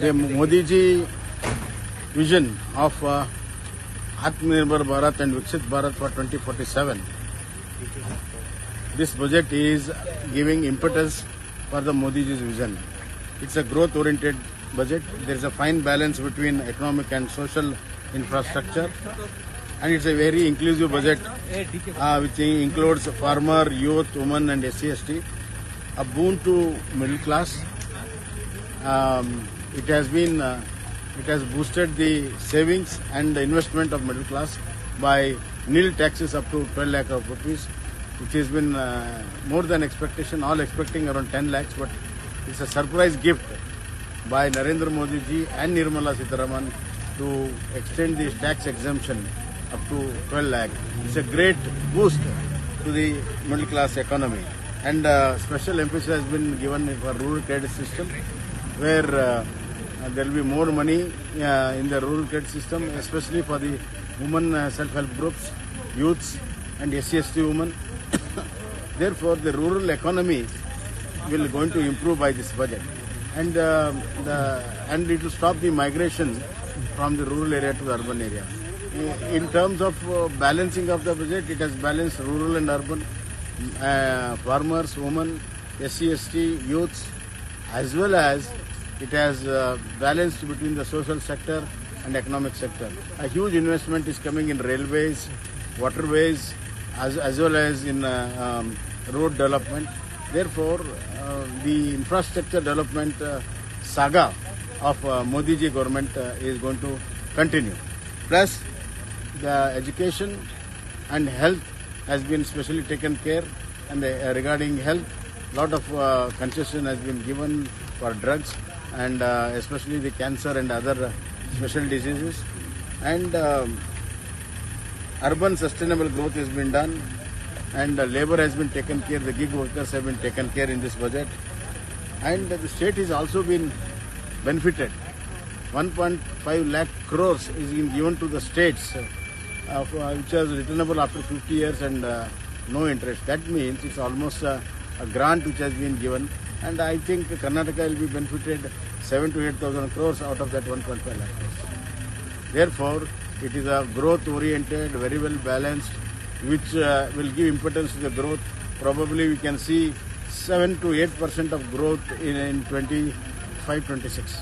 the Modi ji vision of Atmanirbhar Bharat and Viksit Bharat for 2047. This budget is giving impetus for the Modi ji's vision. It's a growth-oriented budget. There is a fine balance between economic and social infrastructure, and it's a very inclusive budget which includes farmer, youth, women and SC/ST. A boon to middle class. It has boosted the savings and the investment of middle class by nil taxes up to 12 lakh of rupees, which has been more than expectation. All expecting around 10 lakhs, but it's a surprise gift by Narendra Modi ji and Nirmala Sitharaman to extend the tax exemption up to 12 lakh. It's a great boost to the middle class economy. And special emphasis has been given for rural credit system, where there will be more money in the rural credit system, especially for the women self-help groups, youths and SC/ST women. Therefore, the rural economy will going to improve by this budget, and it will stop the migration from the rural area to the urban area. In terms of balancing of the budget, it has balanced rural and urban, farmers, women, SC/ST, youths, as well as it has balanced between the social sector and economic sector. A huge investment is coming in railways, waterways, as well as in road development. Therefore, the infrastructure development saga of Modi ji government is going to continue. Plus, the education and health has been specially taken care, and regarding health, lot of concession has been given for drugs, and especially the cancer and other special diseases. And urban sustainable growth has been done, and labor has been taken care, the gig workers have been taken care in this budget, and the state has also been benefited. 1.5 lakh crores is being given to the states, which is returnable after 50 years and no interest. That means it's almost a grant which has been given, and I think Karnataka will be benefited 7,000 to 8,000 crores out of that 1.5 lakh crores. Therefore, it is a growth-oriented, very well balanced, which will give importance to the growth. Probably we can see 7 to 8% of growth in 25-26.